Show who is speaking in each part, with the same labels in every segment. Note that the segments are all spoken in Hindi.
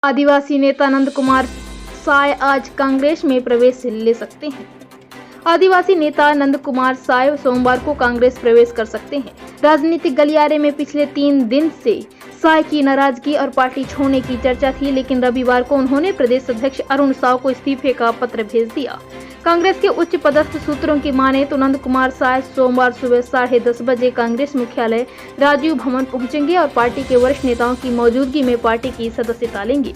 Speaker 1: आदिवासी नेता नंद कुमार साय आज कांग्रेस में प्रवेश ले सकते हैं। आदिवासी नेता नंद कुमार साय सोमवार को कांग्रेस प्रवेश कर सकते हैं। राजनीतिक गलियारे में पिछले 3 दिन से साय की नाराजगी और पार्टी छोड़ने की चर्चा थी, लेकिन रविवार को उन्होंने प्रदेश अध्यक्ष अरुण साव को इस्तीफे का पत्र भेज दिया। कांग्रेस के उच्च पदस्थ सूत्रों की माने तो नंद कुमार साय सोमवार सुबह 10:30 बजे कांग्रेस मुख्यालय राजीव भवन पहुंचेंगे और पार्टी के वरिष्ठ नेताओं की मौजूदगी में पार्टी की सदस्यता लेंगे।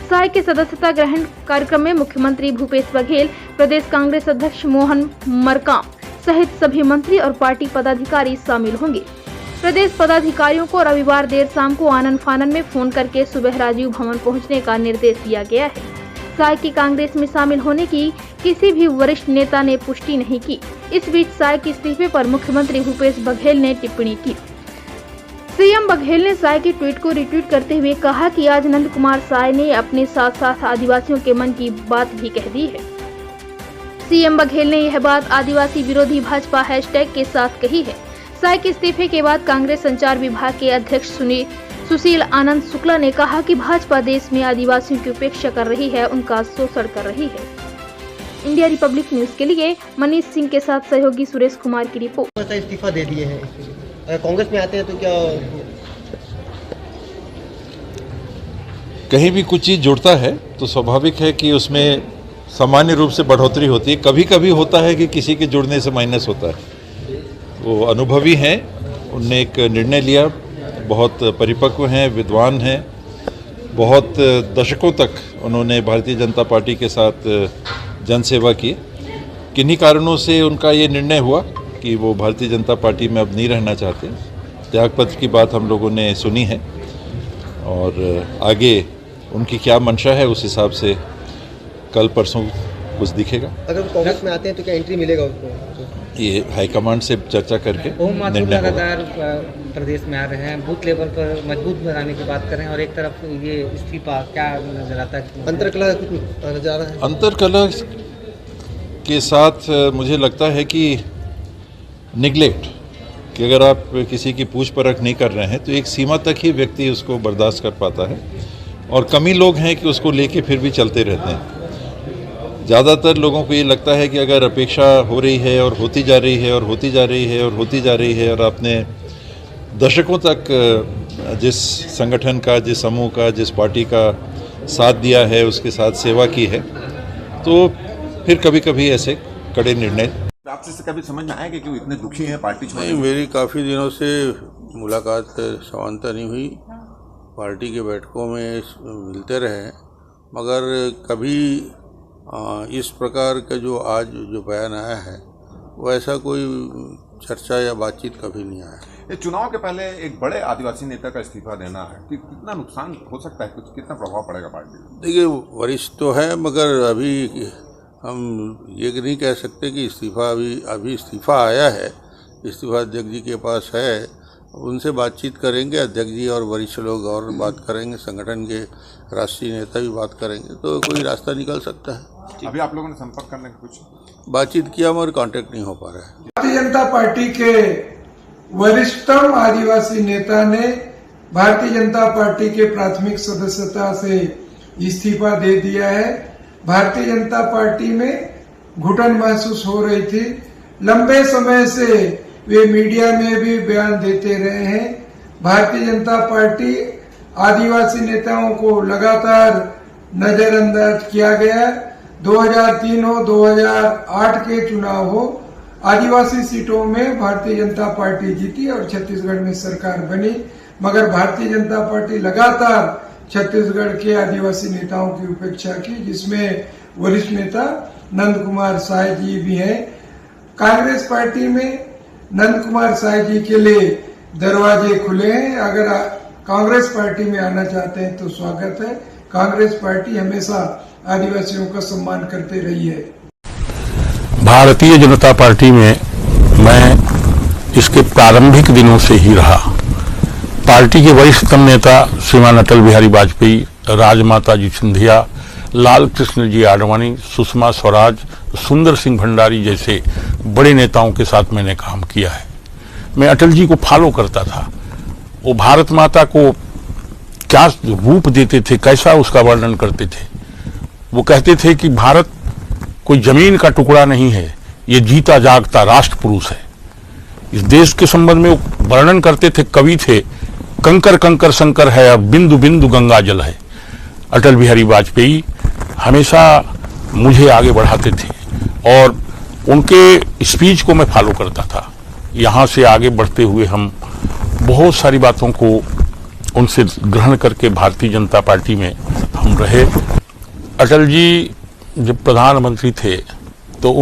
Speaker 1: साय के सदस्यता ग्रहण कार्यक्रम में मुख्यमंत्री भूपेश बघेल, प्रदेश कांग्रेस अध्यक्ष मोहन मरकाम सहित सभी मंत्री और पार्टी पदाधिकारी शामिल होंगे। प्रदेश पदाधिकारियों को रविवार देर शाम को आनन फानन में फोन करके सुबह राजीव भवन पहुंचने का निर्देश दिया गया है। साय की कांग्रेस में शामिल होने की किसी भी वरिष्ठ नेता ने पुष्टि नहीं की। इस बीच साय के इस्तीफे पर मुख्यमंत्री भूपेश बघेल ने टिप्पणी की। सीएम बघेल ने साय के ट्वीट को रिट्वीट करते हुए कहा कि आज नंद कुमार साय ने अपने साथ साथ आदिवासियों के मन की बात भी कह दी है। सीएम बघेल ने यह बात आदिवासी विरोधी भाजपा हैशटैग के साथ कही है। साय के इस्तीफे के बाद कांग्रेस संचार विभाग के अध्यक्ष सुशील आनंद शुक्ला ने कहा कि भाजपा देश में आदिवासियों की उपेक्षा कर रही है, उनका शोषण कर रही है। इंडिया रिपब्लिक न्यूज के लिए मनीष सिंह के साथ सहयोगी सुरेश कुमार की रिपोर्ट।
Speaker 2: इस्तीफा दे दिए हैं, अगर कांग्रेस में आते हैं तो क्या
Speaker 3: कहीं भी कुछ चीज़ जुड़ता है तो स्वाभाविक है कि उसमें सामान्य रूप से बढ़ोतरी होती है। कभी कभी होता है कि किसी के जुड़ने से माइनस होता है। वो अनुभवी हैं, उनने एक निर्णय लिया, बहुत परिपक्व हैं, विद्वान हैं, बहुत दशकों तक उन्होंने भारतीय जनता पार्टी के साथ जनसेवा की। किन्हीं कारणों से उनका ये निर्णय हुआ कि वो भारतीय जनता पार्टी में अब नहीं रहना चाहते। त्यागपत्र की बात हम लोगों ने सुनी है और आगे उनकी क्या मंशा है उस हिसाब से कल परसों कुछ दिखेगा।
Speaker 2: अगर वो कांग्रेस में आते हैं तो क्या एंट्री मिलेगा उसको?
Speaker 3: ये हाईकमान से चर्चा करके
Speaker 4: लगातार प्रदेश में आ रहे हैं, बूथ लेवल पर मजबूत बनाने की बात कर रहे हैं और एक तरफ ये इस्तीफा क्या नजर आता है?
Speaker 2: अंतरकलह कुछ नजर आ रहा है?
Speaker 3: अंतरकलह के साथ मुझे लगता है कि निगलेक्ट कि अगर आप किसी की पूछ परख नहीं कर रहे हैं तो एक सीमा तक ही व्यक्ति उसको बर्दाश्त कर पाता है और कम ही लोग हैं कि उसको लेके फिर भी चलते रहते हैं। ज़्यादातर लोगों को ये लगता है कि अगर अपेक्षा हो रही है और होती जा रही है और होती जा रही है और होती जा रही है और आपने दशकों तक जिस संगठन का, जिस समूह का, जिस पार्टी का साथ दिया है, उसके साथ सेवा की है, तो फिर कभी कभी ऐसे कड़े निर्णय।
Speaker 5: आपसे से कभी समझ में आया कि क्यों इतने दुखी हैं पार्टी छोड़ने?
Speaker 6: नहीं, मेरी काफ़ी दिनों से मुलाकात समानता नहीं हुई। पार्टी के बैठकों में मिलते रहे, मगर कभी इस प्रकार का जो आज जो बयान आया है वैसा कोई चर्चा या बातचीत कभी नहीं आया।
Speaker 5: ये चुनाव के पहले एक बड़े आदिवासी नेता का इस्तीफा देना है कि कितना नुकसान हो सकता है, कुछ कितना प्रभाव पड़ेगा पार्टी पर?
Speaker 6: देखिए, वरिष्ठ तो है मगर अभी हम ये नहीं कह सकते कि इस्तीफा अभी इस्तीफा आया है। इस्तीफा अध्यक्ष जी के पास है, उनसे बातचीत करेंगे, अध्यक्ष जी और वरिष्ठ लोग और बात करेंगे, संगठन के राष्ट्रीय नेता भी बात करेंगे, तो कोई रास्ता निकल सकता है।
Speaker 5: अभी आप लोगों ने संपर्क करने का कुछ
Speaker 6: बातचीत किया मगर कांटेक्ट नहीं हो पा रहा है।
Speaker 7: भारतीय जनता पार्टी के वरिष्ठतम आदिवासी नेता ने भारतीय जनता पार्टी के प्राथमिक सदस्यता से इस्तीफा दे दिया है। भारतीय जनता पार्टी में घुटन महसूस हो रही थी। लंबे समय से वे मीडिया में भी बयान देते रहे हैं। भारतीय जनता पार्टी आदिवासी नेताओं को लगातार नजरअंदाज किया गया। 2003 हो, 2008 के चुनाव हो, आदिवासी सीटों में भारतीय जनता पार्टी जीती और छत्तीसगढ़ में सरकार बनी, मगर भारतीय जनता पार्टी लगातार छत्तीसगढ़ के आदिवासी नेताओं की उपेक्षा की, जिसमें वरिष्ठ नेता नंद कुमार साय जी भी हैं। कांग्रेस पार्टी में नंद कुमार साय जी के लिए दरवाजे खुले हैं। अगर कांग्रेस पार्टी में आना चाहते हैं तो स्वागत है। कांग्रेस पार्टी हमेशा आदिवासियों का सम्मान करते रही है।
Speaker 8: भारतीय जनता पार्टी में मैं इसके प्रारंभिक दिनों से ही रहा। पार्टी के वरिष्ठतम नेता श्रीमान अटल बिहारी वाजपेयी, राजमाता जी सिंधिया, लाल कृष्ण जी आडवाणी, सुषमा स्वराज, सुंदर सिंह भंडारी जैसे बड़े नेताओं के साथ मैंने काम किया है। मैं अटल जी को फॉलो करता था। वो भारत माता को क्या रूप देते थे, कैसा उसका वर्णन करते थे। वो कहते थे कि भारत कोई जमीन का टुकड़ा नहीं है, ये जीता जागता राष्ट्र पुरुष है। इस देश के संबंध में वो वर्णन करते थे, कवि थे, कंकर कंकर शंकर है और बिंदु बिंदु गंगा जल है। अटल बिहारी वाजपेयी हमेशा मुझे आगे बढ़ाते थे और उनके स्पीच को मैं फॉलो करता था। यहाँ से आगे बढ़ते हुए हम बहुत सारी बातों को उनसे ग्रहण करके भारतीय जनता पार्टी में हम रहे। अटल जी जब प्रधानमंत्री थे तो